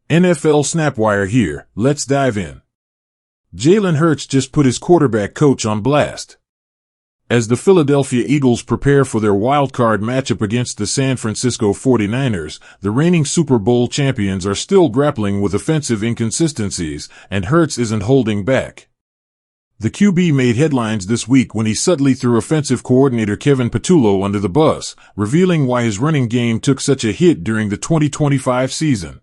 NFL Snapwire here, let's dive in. Jalen Hurts just put his quarterback coach on blast. As the Philadelphia Eagles prepare for their wildcard matchup against the San Francisco 49ers, the reigning Super Bowl champions are still grappling with offensive inconsistencies, and Hurts isn't holding back. The QB made headlines this week when he subtly threw offensive coordinator Kevin Patullo under the bus, revealing why his running game took such a hit during the 2025 season.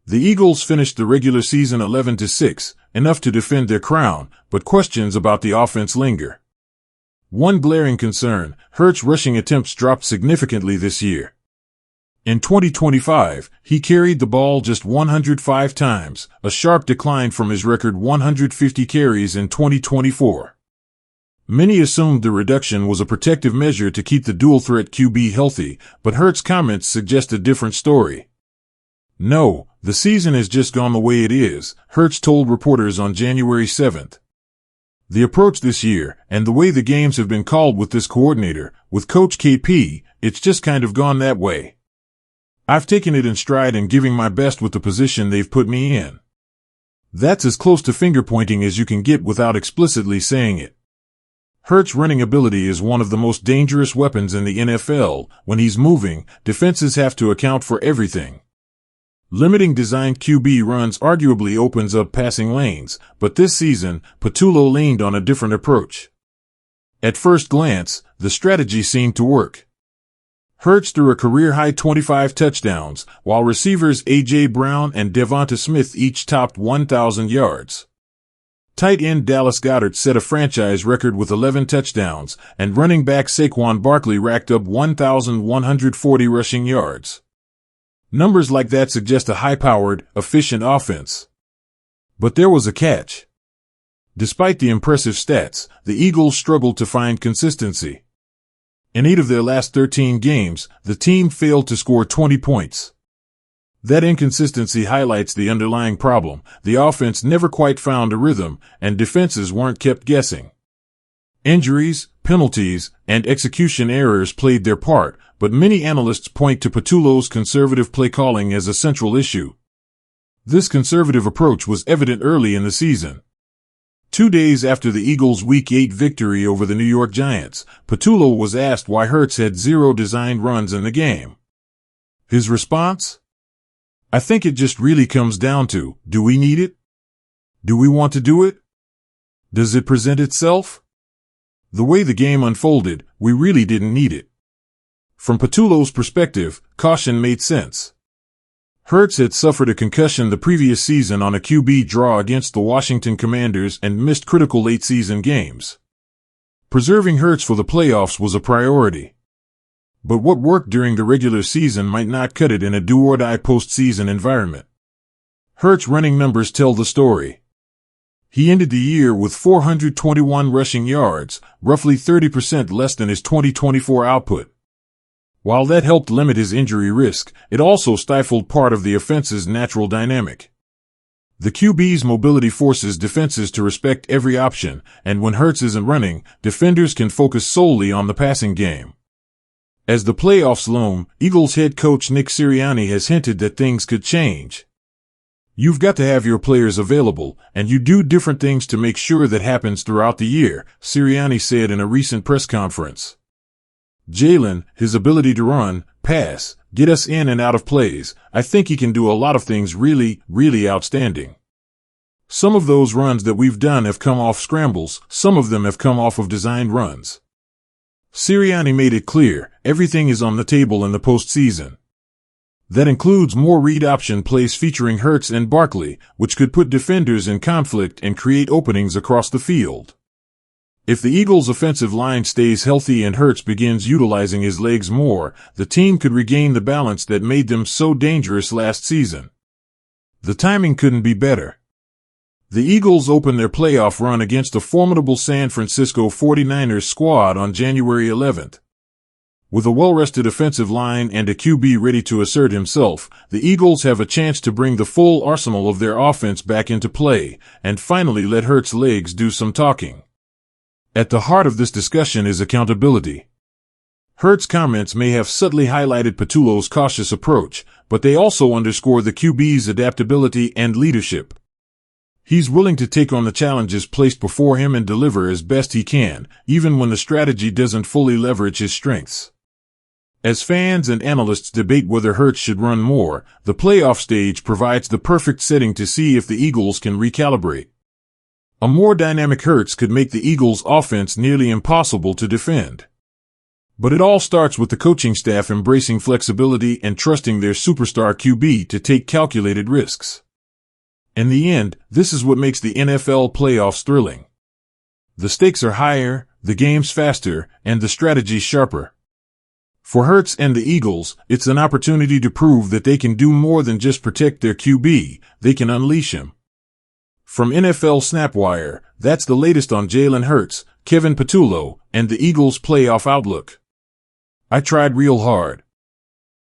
The Eagles finished the regular season 11-6, enough to defend their crown, but questions about the offense linger. One glaring concern: Hurts' rushing attempts dropped significantly this year. In 2025, he carried the ball just 105 times, a sharp decline from his record 150 carries in 2024. Many assumed the reduction was a protective measure to keep the dual-threat QB healthy, but Hurts' comments suggest a different story. "No, the season has just gone the way it is," Hurts told reporters on January 7th. "The approach this year, and the way the games have been called with this coordinator, with Coach KP, it's just kind of gone that way. I've taken it in stride and giving my best with the position they've put me in." That's as close to finger-pointing as you can get without explicitly saying it. Hurts' running ability is one of the most dangerous weapons in the NFL. When he's moving, defenses have to account for everything. Limiting designed QB runs arguably opens up passing lanes, but this season, Patullo leaned on a different approach. At first glance, the strategy seemed to work. Hurts threw a career-high 25 touchdowns, while receivers A.J. Brown and Devonta Smith each topped 1,000 yards. Tight end Dallas Goedert set a franchise record with 11 touchdowns, and running back Saquon Barkley racked up 1,140 rushing yards. Numbers like that suggest a high-powered, efficient offense. But there was a catch. Despite the impressive stats, the Eagles struggled to find consistency. In 8 of their last 13 games, the team failed to score 20 points. That inconsistency highlights the underlying problem: the offense never quite found a rhythm, and defenses weren't kept guessing. Injuries, penalties, and execution errors played their part, but many analysts point to Patullo's conservative play calling as a central issue. This conservative approach was evident early in the season. 2 days after the Eagles' Week 8 victory over the New York Giants, Patullo was asked why Hurts had 0 designed runs in the game. His response? "I think it just really comes down to, do we need it? Do we want to do it? Does it present itself? The way the game unfolded, we really didn't need it." From Patullo's perspective, caution made sense. Hurts had suffered a concussion the previous season on a QB draw against the Washington Commanders and missed critical late-season games. Preserving Hurts for the playoffs was a priority. But what worked during the regular season might not cut it in a do-or-die postseason environment. Hurts' running numbers tell the story. He ended the year with 421 rushing yards, roughly 30% less than his 2024 output. While that helped limit his injury risk, it also stifled part of the offense's natural dynamic. The QB's mobility forces defenses to respect every option, and when Hurts isn't running, defenders can focus solely on the passing game. As the playoffs loom, Eagles head coach Nick Sirianni has hinted that things could change. "You've got to have your players available, and you do different things to make sure that happens throughout the year," Sirianni said in a recent press conference. "Jalen, his ability to run, pass, get us in and out of plays, I think he can do a lot of things really, really outstanding. Some of those runs that we've done have come off scrambles, some of them have come off of designed runs." Sirianni made it clear, everything is on the table in the postseason. That includes more read option plays featuring Hurts and Barkley, which could put defenders in conflict and create openings across the field. If the Eagles' offensive line stays healthy and Hurts begins utilizing his legs more, the team could regain the balance that made them so dangerous last season. The timing couldn't be better. The Eagles opened their playoff run against a formidable San Francisco 49ers squad on January 11th. With a well-rested offensive line and a QB ready to assert himself, the Eagles have a chance to bring the full arsenal of their offense back into play, and finally let Hurts' legs do some talking. At the heart of this discussion is accountability. Hurts' comments may have subtly highlighted Patullo's cautious approach, but they also underscore the QB's adaptability and leadership. He's willing to take on the challenges placed before him and deliver as best he can, even when the strategy doesn't fully leverage his strengths. As fans and analysts debate whether Hurts should run more, the playoff stage provides the perfect setting to see if the Eagles can recalibrate. A more dynamic Hurts could make the Eagles' offense nearly impossible to defend. But it all starts with the coaching staff embracing flexibility and trusting their superstar QB to take calculated risks. In the end, this is what makes the NFL playoffs thrilling. The stakes are higher, the game's faster, and the strategy's sharper. For Hurts and the Eagles, it's an opportunity to prove that they can do more than just protect their QB, they can unleash him. From NFL SnapWire, that's the latest on Jalen Hurts, Kevin Patullo, and the Eagles' playoff outlook. I tried real hard.